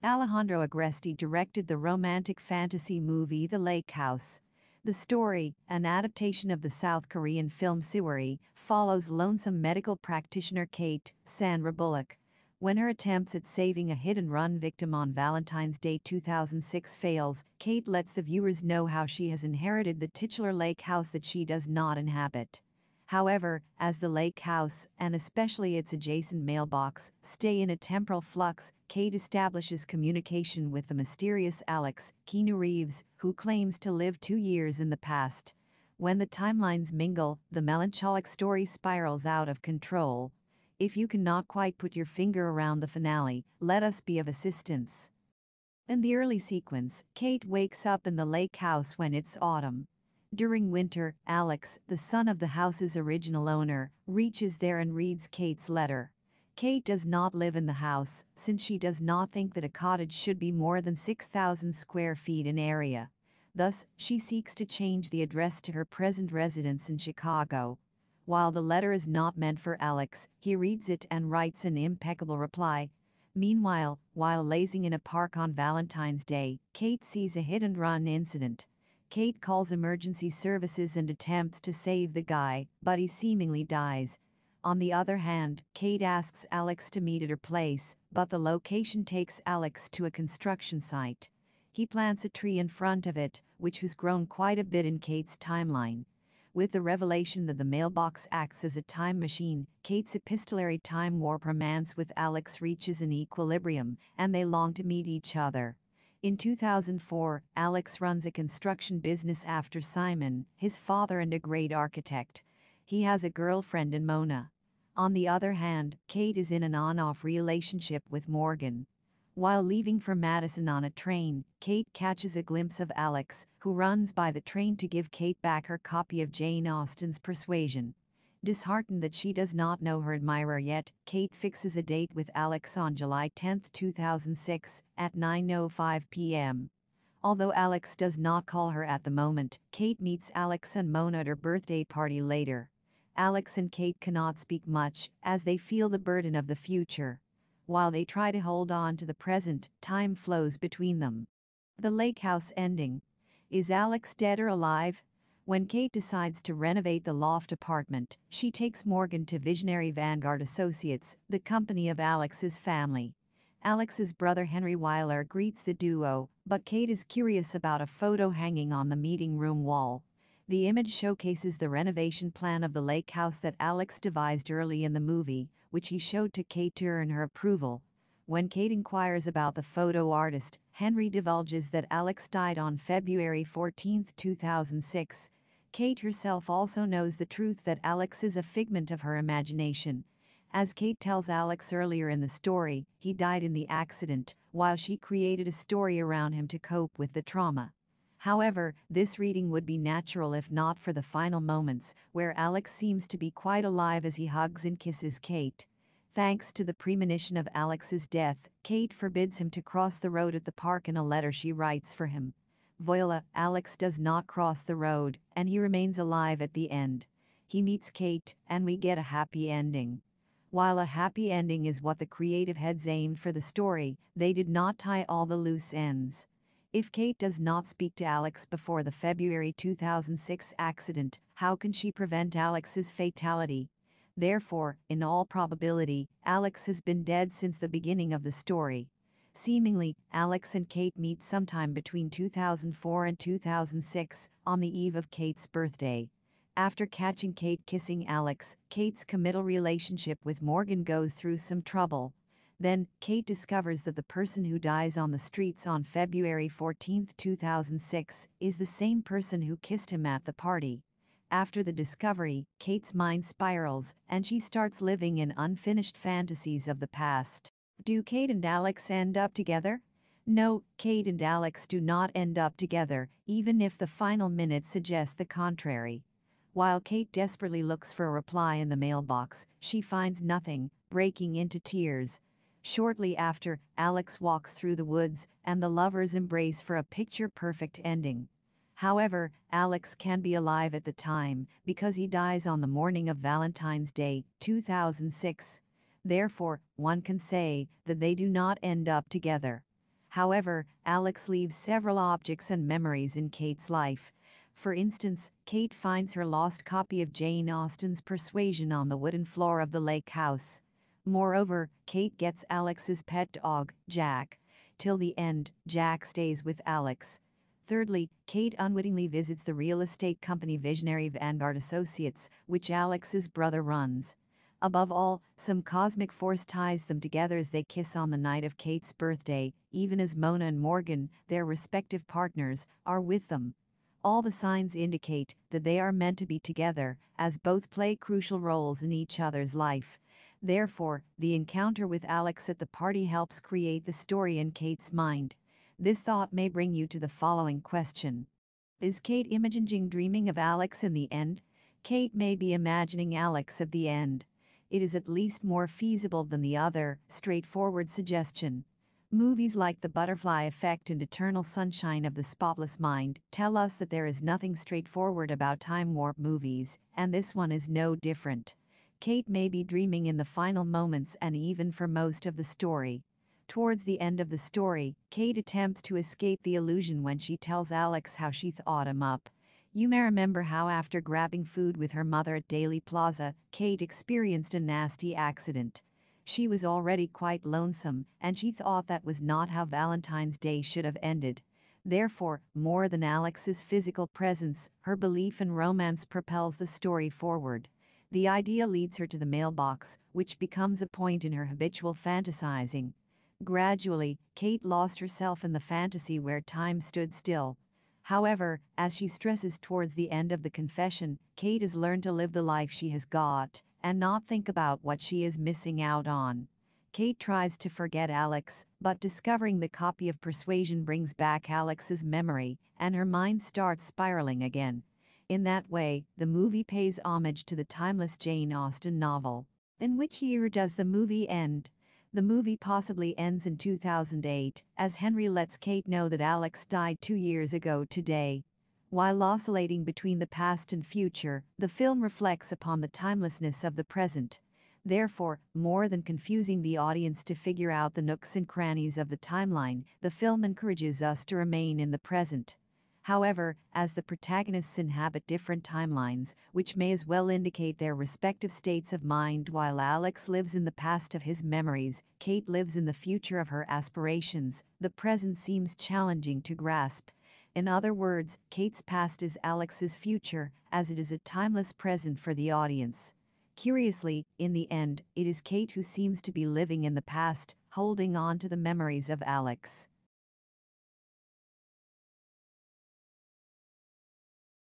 Alejandro Agresti directed the romantic fantasy movie The Lake House. The story, an adaptation of the South Korean film Sewari, follows lonesome medical practitioner Kate, Sandra Bullock. When her attempts at saving a hit-and-run victim on Valentine's Day 2006 fails, Kate lets the viewers know how she has inherited the titular lake house that she does not inhabit. However, as the lake house, and especially its adjacent mailbox, stay in a temporal flux, Kate establishes communication with the mysterious Alex, Keanu Reeves, who claims to live 2 years in the past. When the timelines mingle, the melancholic story spirals out of control. If you cannot quite put your finger around the finale, let us be of assistance. In the early sequence, Kate wakes up in the lake house when it's autumn. During winter, Alex, the son of the house's original owner, reaches there and reads Kate's letter. Kate does not live in the house, since she does not think that a cottage should be more than 6,000 square feet in area. Thus, she seeks to change the address to her present residence in Chicago. While the letter is not meant for Alex, he reads it and writes an impeccable reply. Meanwhile, while lazing in a park on Valentine's Day, Kate sees a hit-and-run incident. Kate calls emergency services and attempts to save the guy, but he seemingly dies. On the other hand, Kate asks Alex to meet at her place, but the location takes Alex to a construction site. He plants a tree in front of it, which has grown quite a bit in Kate's timeline. With the revelation that the mailbox acts as a time machine, Kate's epistolary time warp romance with Alex reaches an equilibrium, and they long to meet each other. In 2004, Alex runs a construction business after Simon, his father and a great architect. He has a girlfriend in Mona. On the other hand, Kate is in an on-off relationship with Morgan. While leaving for Madison on a train, Kate catches a glimpse of Alex, who runs by the train to give Kate back her copy of Jane Austen's Persuasion. Disheartened that she does not know her admirer yet, Kate fixes a date with Alex on July 10, 2006, at 9:05 p.m. Although Alex does not call her at the moment, Kate meets Alex and Mona at her birthday party later. Alex and Kate cannot speak much, as they feel the burden of the future. While they try to hold on to the present, time flows between them. The lake house ending. Is Alex dead or alive? When Kate decides to renovate the loft apartment, she takes Morgan to Visionary Vanguard Associates, the company of Alex's family. Alex's brother Henry Weiler greets the duo, but Kate is curious about a photo hanging on the meeting room wall. The image showcases the renovation plan of the lake house that Alex devised early in the movie, which he showed to Kate to earn her approval. When Kate inquires about the photo artist, Henry divulges that Alex died on February 14, 2006. Kate herself also knows the truth that Alex is a figment of her imagination. As Kate tells Alex earlier in the story, he died in the accident, while she created a story around him to cope with the trauma. However, this reading would be natural if not for the final moments, where Alex seems to be quite alive as he hugs and kisses Kate. Thanks to the premonition of Alex's death, Kate forbids him to cross the road at the park in a letter she writes for him. Voila, Alex does not cross the road, and he remains alive at the end. He meets Kate, and we get a happy ending. While a happy ending is what the creative heads aimed for the story, they did not tie all the loose ends. If Kate does not speak to Alex before the February 2006 accident, how can she prevent Alex's fatality? Therefore, in all probability, Alex has been dead since the beginning of the story. Seemingly, Alex and Kate meet sometime between 2004 and 2006, on the eve of Kate's birthday. After catching Kate kissing Alex, Kate's committal relationship with Morgan goes through some trouble. Then, Kate discovers that the person who dies on the streets on February 14, 2006, is the same person who kissed him at the party. After the discovery, Kate's mind spirals, and she starts living in unfinished fantasies of the past. Do Kate and Alex end up together? No, Kate and Alex do not end up together, even if the final minutes suggest the contrary. While Kate desperately looks for a reply in the mailbox, she finds nothing, breaking into tears. Shortly after, Alex walks through the woods, and the lovers embrace for a picture-perfect ending. However, Alex can be alive at the time, because he dies on the morning of Valentine's Day, 2006. Therefore, one can say that they do not end up together. However, Alex leaves several objects and memories in Kate's life. For instance, Kate finds her lost copy of Jane Austen's Persuasion on the wooden floor of the lake house. Moreover, Kate gets Alex's pet dog, Jack. Till the end, Jack stays with Alex. Thirdly, Kate unwittingly visits the real estate company Visionary Vanguard Associates, which Alex's brother runs. Above all, some cosmic force ties them together as they kiss on the night of Kate's birthday, even as Mona and Morgan, their respective partners, are with them. All the signs indicate that they are meant to be together, as both play crucial roles in each other's life. Therefore, the encounter with Alex at the party helps create the story in Kate's mind. This thought may bring you to the following question. Is Kate Imaginging dreaming of Alex in the end? Kate may be imagining Alex at the end. It is at least more feasible than the other, straightforward suggestion. Movies like The Butterfly Effect and Eternal Sunshine of the Spotless Mind tell us that there is nothing straightforward about time warp movies, and this one is no different. Kate may be dreaming in the final moments and even for most of the story. Towards the end of the story, Kate attempts to escape the illusion when she tells Alex how she thought him up. You may remember how after grabbing food with her mother at Daily Plaza, Kate experienced a nasty accident. She was already quite lonesome, and she thought that was not how Valentine's Day should have ended. Therefore, more than Alex's physical presence, her belief in romance propels the story forward. The idea leads her to the mailbox, which becomes a point in her habitual fantasizing. Gradually, Kate lost herself in the fantasy where time stood still. However, as she stresses towards the end of the confession, Kate has learned to live the life she has got and not think about what she is missing out on. Kate tries to forget Alex, but discovering the copy of Persuasion brings back Alex's memory, and her mind starts spiraling again. In that way, the movie pays homage to the timeless Jane Austen novel. In which year does the movie end? The movie possibly ends in 2008, as Henry lets Kate know that Alex died 2 years ago today. While oscillating between the past and future, the film reflects upon the timelessness of the present. Therefore, more than confusing the audience to figure out the nooks and crannies of the timeline, the film encourages us to remain in the present. However, as the protagonists inhabit different timelines, which may as well indicate their respective states of mind, while Alex lives in the past of his memories, Kate lives in the future of her aspirations, the present seems challenging to grasp. In other words, Kate's past is Alex's future, as it is a timeless present for the audience. Curiously, in the end, it is Kate who seems to be living in the past, holding on to the memories of Alex.